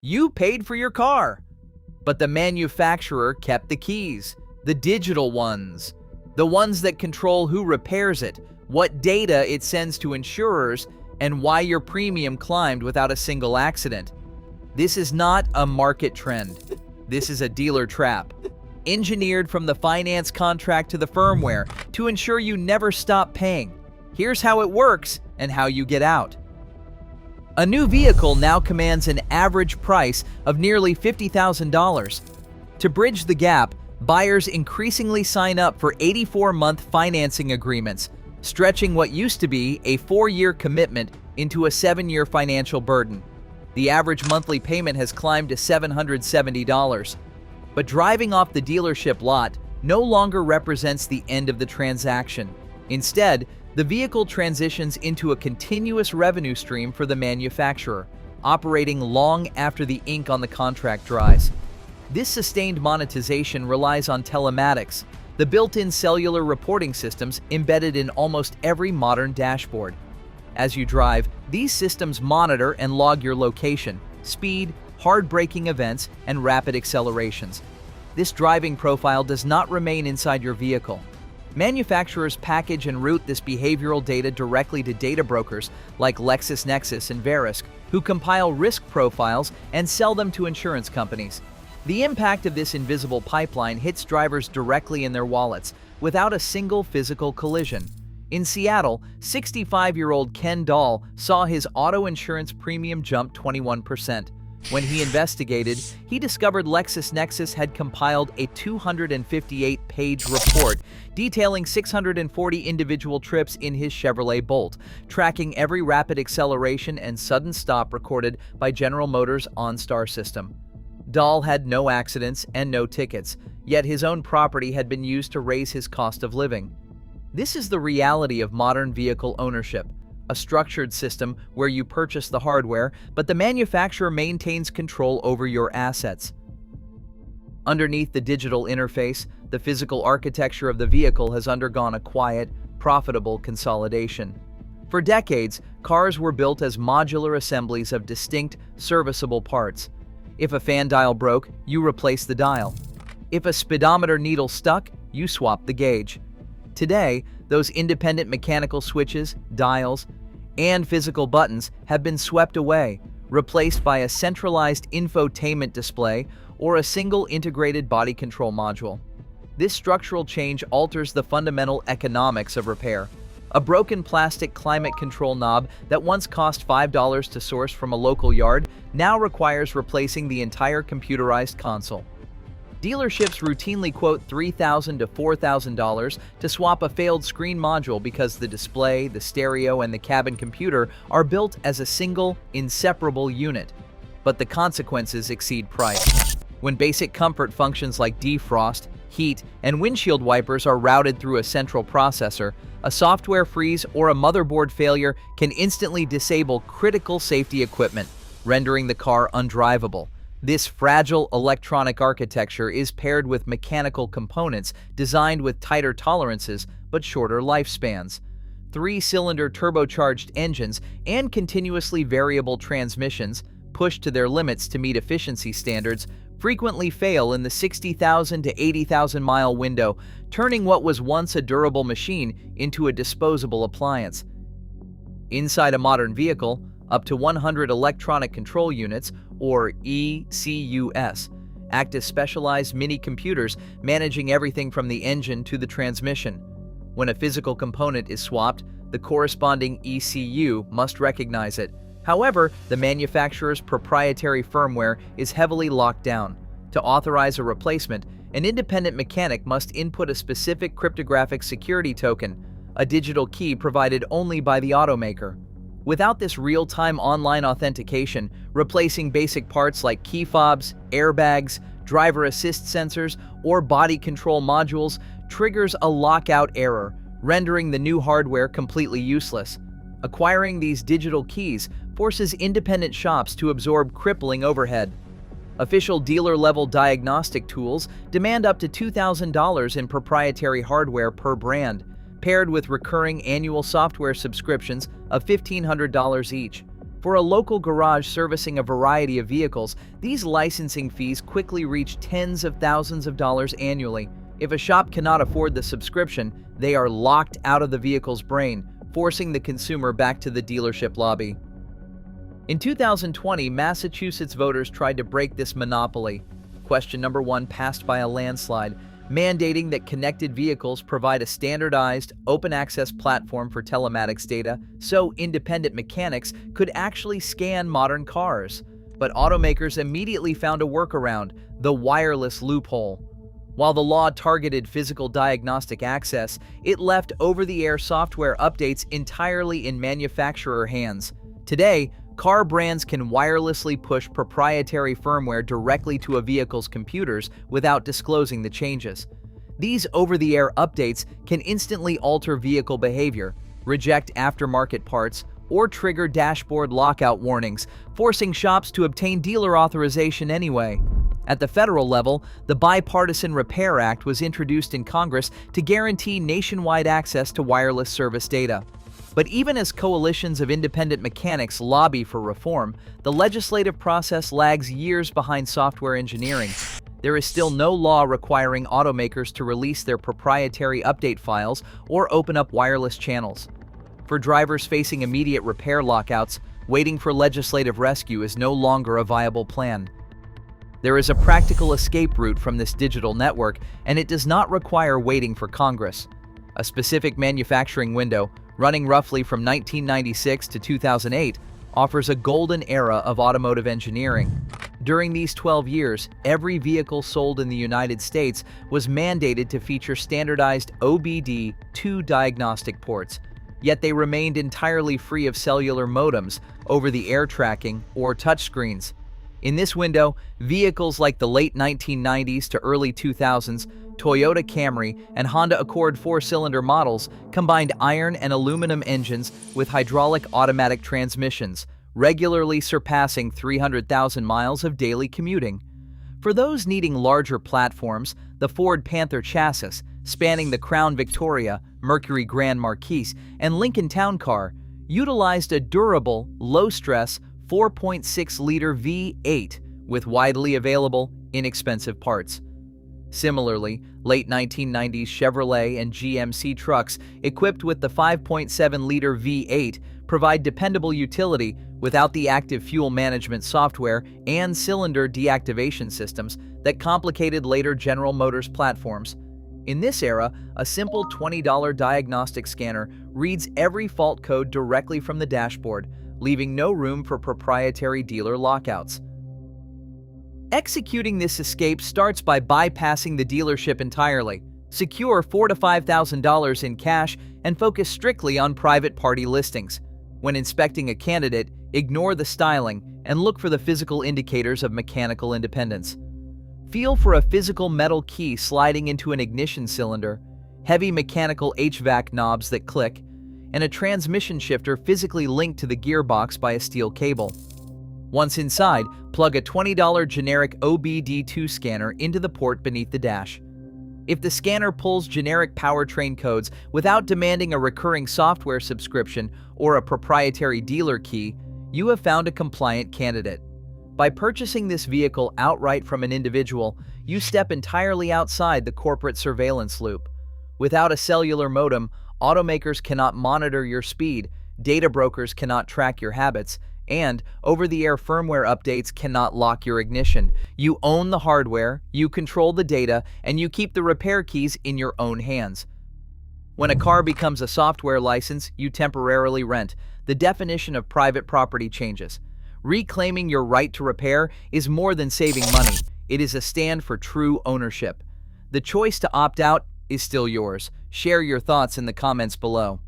You paid for your car, but the manufacturer kept the keys, the digital ones, the ones that control who repairs it, what data it sends to insurers, and why your premium climbed without a single accident. This is not a market trend. This is a dealer trap, engineered from the finance contract to the firmware to ensure you never stop paying. Here's how it works and how you get out. A new vehicle now commands an average price of nearly $50,000. To bridge the gap, buyers increasingly sign up for 84-month financing agreements, stretching what used to be a 4-year commitment into a 7-year financial burden. The average monthly payment has climbed to $770. But driving off the dealership lot no longer represents the end of the transaction. Instead, the vehicle transitions into a continuous revenue stream for the manufacturer, operating long after the ink on the contract dries. This sustained monetization relies on telematics, the built-in cellular reporting systems embedded in almost every modern dashboard. As you drive, these systems monitor and log your location, speed, hard braking events, and rapid accelerations. This driving profile does not remain inside your vehicle. Manufacturers package and route this behavioral data directly to data brokers like LexisNexis and Verisk, who compile risk profiles and sell them to insurance companies. The impact of this invisible pipeline hits drivers directly in their wallets without a single physical collision. In Seattle, 65-year-old Ken Dahl saw his auto insurance premium jump 21%. When he investigated, he discovered LexisNexis had compiled a 258-page report detailing 640 individual trips in his Chevrolet Bolt, tracking every rapid acceleration and sudden stop recorded by General Motors' OnStar system. Dahl had no accidents and no tickets, yet his own property had been used to raise his cost of living. This is the reality of modern vehicle ownership. A structured system where you purchase the hardware, but the manufacturer maintains control over your assets. Underneath the digital interface, the physical architecture of the vehicle has undergone a quiet, profitable consolidation. For decades, cars were built as modular assemblies of distinct, serviceable parts. If a fan dial broke, you replaced the dial. If a speedometer needle stuck, you swapped the gauge. Today, those independent mechanical switches, dials, and physical buttons have been swept away, replaced by a centralized infotainment display or a single integrated body control module. This structural change alters the fundamental economics of repair. A broken plastic climate control knob that once cost $5 to source from a local yard now requires replacing the entire computerized console. Dealerships routinely quote $3,000 to $4,000 to swap a failed screen module because the display, the stereo, and the cabin computer are built as a single, inseparable unit. But the consequences exceed price. When basic comfort functions like defrost, heat, and windshield wipers are routed through a central processor, a software freeze or a motherboard failure can instantly disable critical safety equipment, rendering the car undrivable. This fragile electronic architecture is paired with mechanical components designed with tighter tolerances but shorter lifespans. 3-cylinder turbocharged engines and continuously variable transmissions, pushed to their limits to meet efficiency standards, frequently fail in the 60,000 to 80,000 mile window, turning what was once a durable machine into a disposable appliance. Inside a modern vehicle, up to 100 electronic control units, or ECUs, act as specialized mini-computers managing everything from the engine to the transmission. When a physical component is swapped, the corresponding ECU must recognize it. However, the manufacturer's proprietary firmware is heavily locked down. To authorize a replacement, an independent mechanic must input a specific cryptographic security token, a digital key provided only by the automaker. Without this real-time online authentication, replacing basic parts like key fobs, airbags, driver assist sensors, or body control modules triggers a lockout error, rendering the new hardware completely useless. Acquiring these digital keys forces independent shops to absorb crippling overhead. Official dealer-level diagnostic tools demand up to $2,000 in proprietary hardware per brand, paired with recurring annual software subscriptions of $1,500 each. For a local garage servicing a variety of vehicles, these licensing fees quickly reach tens of thousands of dollars annually. If a shop cannot afford the subscription, they are locked out of the vehicle's brain, forcing the consumer back to the dealership lobby. In 2020, Massachusetts voters tried to break this monopoly. Question number 1 passed by a landslide, mandating that connected vehicles provide a standardized, open-access platform for telematics data so independent mechanics could actually scan modern cars. But automakers immediately found a workaround, the wireless loophole. While the law targeted physical diagnostic access, it left over-the-air software updates entirely in manufacturer hands. Today, car brands can wirelessly push proprietary firmware directly to a vehicle's computers without disclosing the changes. These over-the-air updates can instantly alter vehicle behavior, reject aftermarket parts, or trigger dashboard lockout warnings, forcing shops to obtain dealer authorization anyway. At the federal level, the Bipartisan Repair Act was introduced in Congress to guarantee nationwide access to wireless service data. But even as coalitions of independent mechanics lobby for reform, the legislative process lags years behind software engineering. There is still no law requiring automakers to release their proprietary update files or open up wireless channels. For drivers facing immediate repair lockouts, waiting for legislative rescue is no longer a viable plan. There is a practical escape route from this digital network, and it does not require waiting for Congress. A specific manufacturing window, running roughly from 1996 to 2008, offers a golden era of automotive engineering. During these 12 years, every vehicle sold in the United States was mandated to feature standardized OBD2 diagnostic ports, yet they remained entirely free of cellular modems, over-the-air tracking, or touchscreens. In this window, vehicles like the late 1990s to early 2000s, Toyota Camry and Honda Accord 4-cylinder models combined iron and aluminum engines with hydraulic automatic transmissions, regularly surpassing 300,000 miles of daily commuting. For those needing larger platforms, the Ford Panther chassis, spanning the Crown Victoria, Mercury Grand Marquis, and Lincoln Town Car, utilized a durable, low-stress 4.6-liter V8 with widely available, inexpensive parts. Similarly, late 1990s Chevrolet and GMC trucks equipped with the 5.7-liter V8 provide dependable utility without the active fuel management software and cylinder deactivation systems that complicated later General Motors platforms. In this era, a simple $20 diagnostic scanner reads every fault code directly from the dashboard, leaving no room for proprietary dealer lockouts. Executing this escape starts by bypassing the dealership entirely. Secure $4,000 to $5,000 in cash and focus strictly on private party listings. When inspecting a candidate, ignore the styling and look for the physical indicators of mechanical independence. Feel for a physical metal key sliding into an ignition cylinder, heavy mechanical HVAC knobs that click, and a transmission shifter physically linked to the gearbox by a steel cable. Once inside, plug a $20 generic OBD2 scanner into the port beneath the dash. If the scanner pulls generic powertrain codes without demanding a recurring software subscription or a proprietary dealer key, you have found a compliant candidate. By purchasing this vehicle outright from an individual, you step entirely outside the corporate surveillance loop. Without a cellular modem, automakers cannot monitor your speed, data brokers cannot track your habits, and over-the-air firmware updates cannot lock your ignition. You own the hardware, you control the data, and you keep the repair keys in your own hands. When a car becomes a software license you temporarily rent, the definition of private property changes. Reclaiming your right to repair is more than saving money. It is a stand for true ownership. The choice to opt out is still yours. Share your thoughts in the comments below.